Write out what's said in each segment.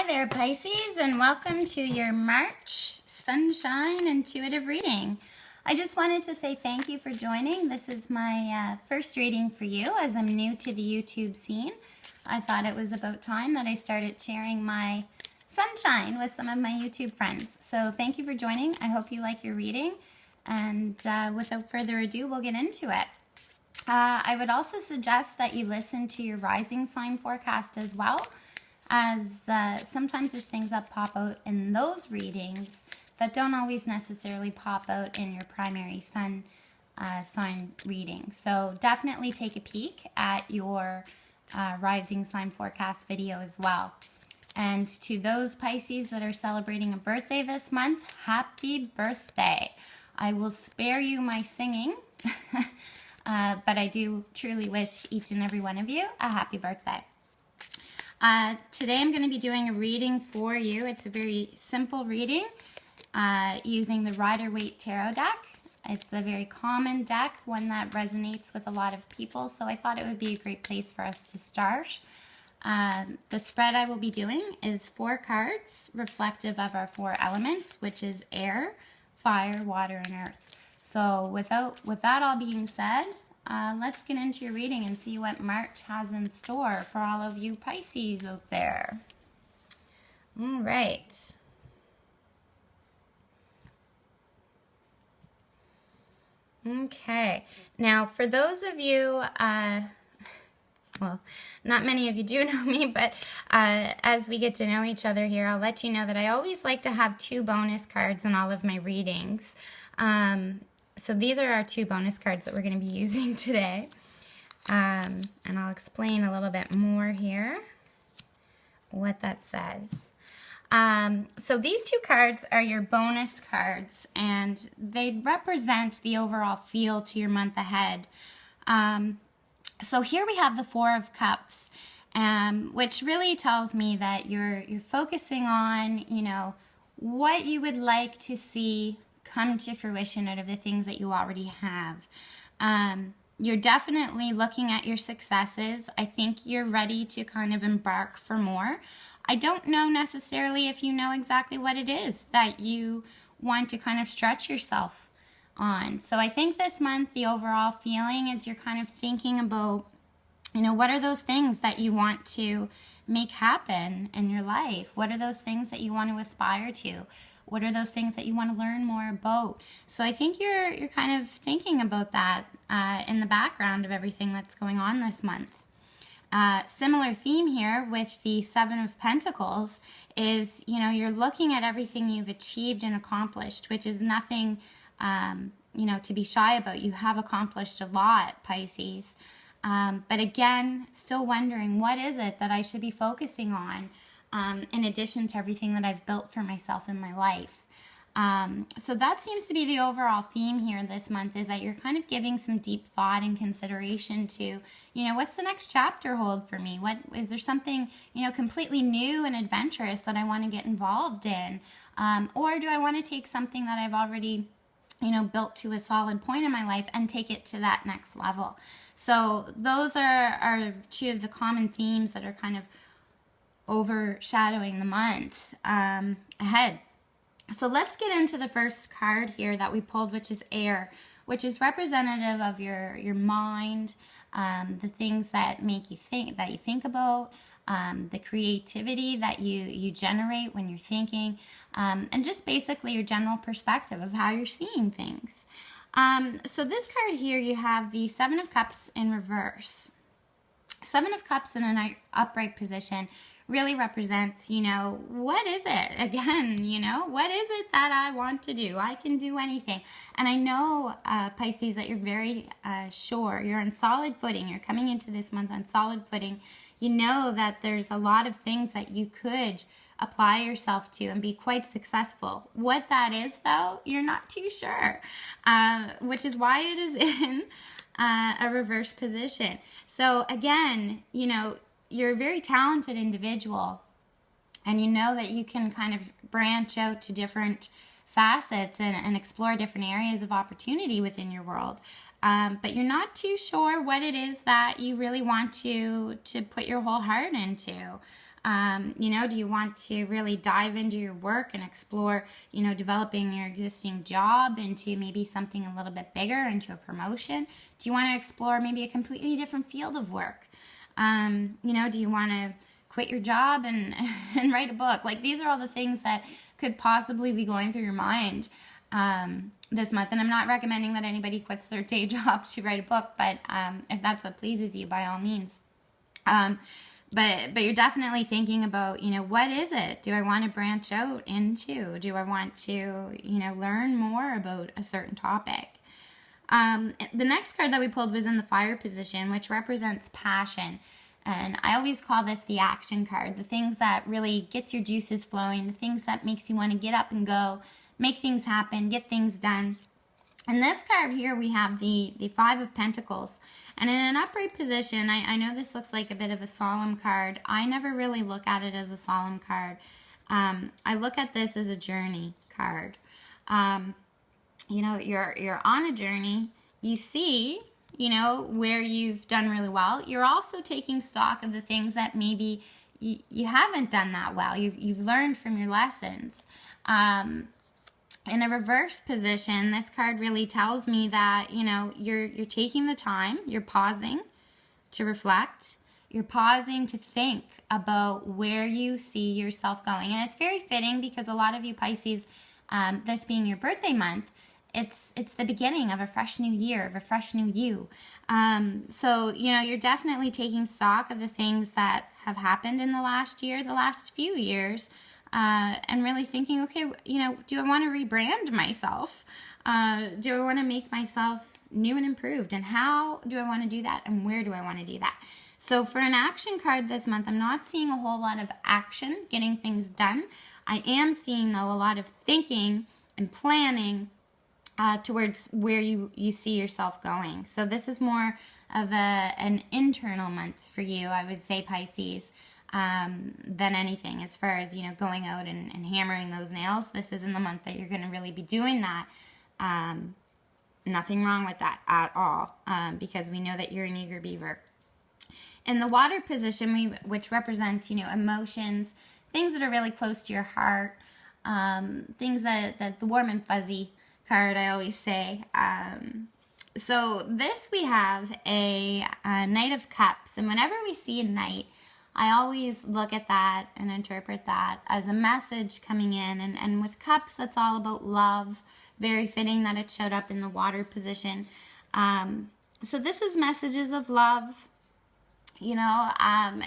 Hi there, Pisces, and welcome to your March Sunshine Intuitive Reading. I just wanted to say thank you for joining. This is my first reading for you as I'm new to the YouTube scene. I thought it was about time that I started sharing my sunshine with some of my YouTube friends. So thank you for joining. I hope you like your reading, and without further ado, we'll get into it. I would also suggest that you listen to your rising sign forecast as well, as sometimes there's things that pop out in those readings that don't always necessarily pop out in your primary sun sign reading. So definitely take a peek at your rising sign forecast video as well. And to those Pisces that are celebrating a birthday this month, happy birthday. I will spare you my singing, but I do truly wish each and every one of you a happy birthday. Today I'm going to be doing a reading for you. It's a very simple reading using the Rider-Waite Tarot deck. It's a very common deck, one that resonates with a lot of people, so I thought it would be a great place for us to start. The spread I will be doing is 4 cards reflective of our 4 elements, which is air, fire, water, and earth. So with that all being said, let's get into your reading and see what March has in store for all of you Pisces out there. All right. Okay. Now, for those of you, well, not many of you do know me, but as we get to know each other here, I'll let you know that I always like to have 2 bonus cards in all of my readings. So these are our 2 bonus cards that we're going to be using today. And I'll explain a little bit more here what that says. So these 2 cards are your bonus cards, and they represent the overall feel to your month ahead. So here we have the 4 of Cups, which really tells me that you're focusing on, you know, what you would like to see come to fruition out of the things that you already have. You're definitely looking at your successes. I think you're ready to kind of embark for more. I don't know necessarily if you know exactly what it is that you want to kind of stretch yourself on. So I think this month the overall feeling is you're kind of thinking about, you know, what are those things that you want to make happen in your life? What are those things that you want to aspire to? What are those things that you want to learn more about? So I think you're kind of thinking about that in the background of everything that's going on this month. Similar theme here with the 7 of Pentacles is, you know, you're looking at everything you've achieved and accomplished, which is nothing, you know, to be shy about. You have accomplished a lot, Pisces. But again, still wondering, what is it that I should be focusing on? In addition to everything that I've built for myself in my life. So that seems to be the overall theme here this month, is that you're kind of giving some deep thought and consideration to, you know, what's the next chapter hold for me? What is there something, you know, completely new and adventurous that I want to get involved in? Or do I want to take something that I've already, you know, built to a solid point in my life and take it to that next level? So those are 2 of the common themes that are kind of overshadowing the month ahead. So let's get into the first card here that we pulled, which is air, which is representative of your mind, the things that make you think, that you think about, the creativity that you generate when you're thinking, and just basically your general perspective of how you're seeing things. So this card here, you have the 7 of Cups in reverse. 7 of Cups in an upright position really represents, you know, what is it? Again, you know, what is it that I want to do? I can do anything. And I know, Pisces, that you're very sure. You're on solid footing. You're coming into this month on solid footing. You know that there's a lot of things that you could apply yourself to and be quite successful. What that is, though, you're not too sure, which is why it is in a reverse position. So again, you know, you're a very talented individual, and you know that you can kind of branch out to different facets and explore different areas of opportunity within your world. But you're not too sure what it is that you really want to put your whole heart into. You know, do you want to really dive into your work and explore, you know, developing your existing job into maybe something a little bit bigger, into a promotion? Do you want to explore maybe a completely different field of work? You know, do you want to quit your job and, and write a book? Like, these are all the things that could possibly be going through your mind this month. And I'm not recommending that anybody quits their day job to write a book, but if that's what pleases you, by all means. But you're definitely thinking about, you know, what is it? Do I want to branch out into? Do I want to, you know, learn more about a certain topic? The next card that we pulled was in the fire position, which represents passion. And I always call this the action card, the things that really gets your juices flowing, the things that makes you want to get up and go, make things happen, get things done. In this card here, we have the Five of Pentacles. And in an upright position, I know this looks like a bit of a solemn card. I never really look at it as a solemn card. I look at this as a journey card. You know, you're on a journey. You see, you know, where you've done really well. You're also taking stock of the things that maybe you haven't done that well. You've learned from your lessons. In a reverse position, this card really tells me that, you know, you're taking the time, you're pausing to reflect, you're pausing to think about where you see yourself going. And it's very fitting because a lot of you Pisces, this being your birthday month, it's the beginning of a fresh new year, of a fresh new you. So, you know, you're definitely taking stock of the things that have happened in the last year, the last few years, and really thinking, okay, you know, do I want to rebrand myself? Do I want to make myself new and improved? And how do I want to do that? And where do I want to do that? So for an action card this month, I'm not seeing a whole lot of action, getting things done. I am seeing, though, a lot of thinking and planning towards where you see yourself going. So this is more of an internal month for you, I would say, Pisces. Than anything, as far as, you know, going out and hammering those nails. This isn't the month that you're going to really be doing that. Nothing wrong with that at all, because we know that you're an eager beaver. In the water position, which represents, you know, emotions, things that are really close to your heart, things that the warm and fuzzy card, I always say. So this, we have a Knight of Cups, and whenever we see a knight, I always look at that and interpret that as a message coming in. And with cups, that's all about love. Very fitting that it showed up in the water position. So this is messages of love. You know,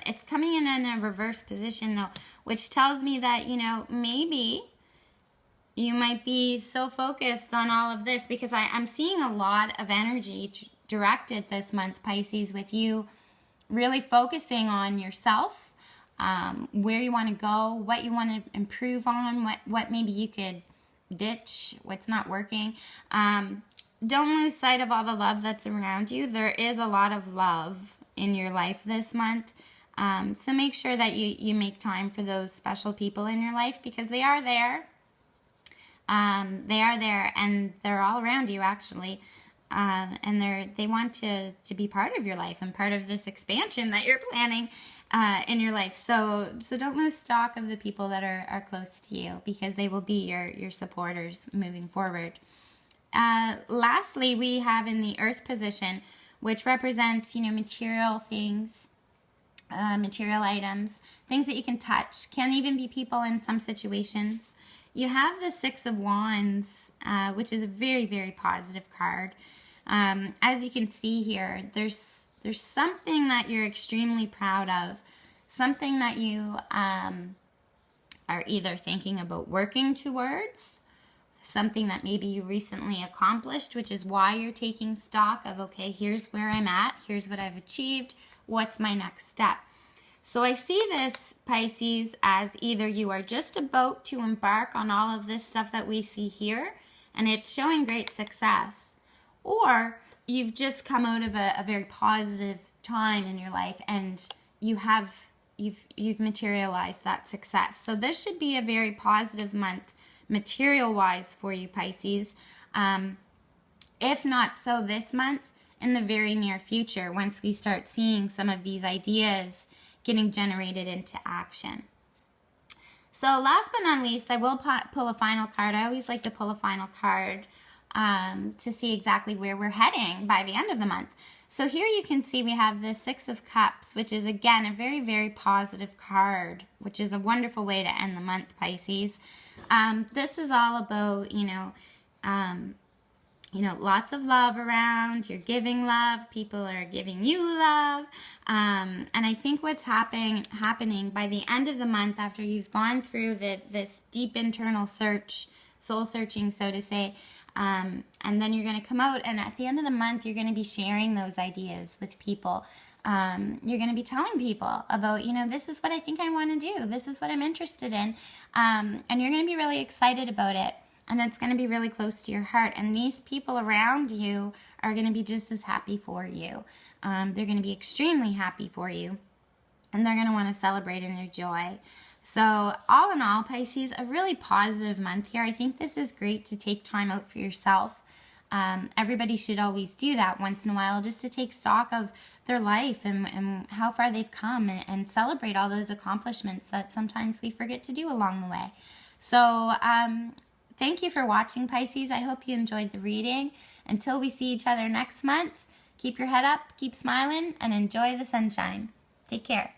it's coming in a reverse position, though, which tells me that, you know, maybe you might be so focused on all of this, because I'm seeing a lot of energy directed this month, Pisces, with you really focusing on yourself, where you want to go, what you want to improve on, what maybe you could ditch, what's not working. Don't lose sight of all the love that's around you. There is a lot of love in your life this month. So make sure that you make time for those special people in your life, because they are there. They are there, and they're all around you, actually. And they want to be part of your life and part of this expansion that you're planning in your life. So don't lose stock of the people that are close to you, because they will be your supporters moving forward. Lastly, we have in the Earth position, which represents, you know, material things, material items, things that you can touch, can even be people in some situations. You have the Six of Wands, which is a very, very positive card. As you can see here, there's something that you're extremely proud of, something that you are either thinking about working towards, something that maybe you recently accomplished, which is why you're taking stock of, okay, here's where I'm at, here's what I've achieved, what's my next step. So I see this, Pisces, as either you are just about to embark on all of this stuff that we see here, and it's showing great success, or you've just come out of a very positive time in your life, and you've materialized that success. So this should be a very positive month material-wise for you, Pisces. If not so this month, in the very near future, once we start seeing some of these ideas getting generated into action. So last but not least, I will pull a final card. I always like to pull a final card to see exactly where we're heading by the end of the month. So here you can see we have the Six of Cups, which is, again, a very, very positive card, which is a wonderful way to end the month, Pisces. This is all about, lots of love around. You're giving love. People are giving you love. And I think what's happening by the end of the month, after you've gone through this deep internal search, soul searching, so to say, and then you're going to come out, and at the end of the month, you're going to be sharing those ideas with people. You're going to be telling people about, this is what I think I want to do. This is what I'm interested in. And you're going to be really excited about it. And it's going to be really close to your heart. And these people around you are going to be just as happy for you. They're going to be extremely happy for you. And they're going to want to celebrate in your joy. So all in all, Pisces, a really positive month here. I think this is great to take time out for yourself. Everybody should always do that once in a while, just to take stock of their life and how far they've come, and celebrate all those accomplishments that sometimes we forget to do along the way. So thank you for watching, Pisces. I hope you enjoyed the reading. Until we see each other next month, keep your head up, keep smiling, and enjoy the sunshine. Take care.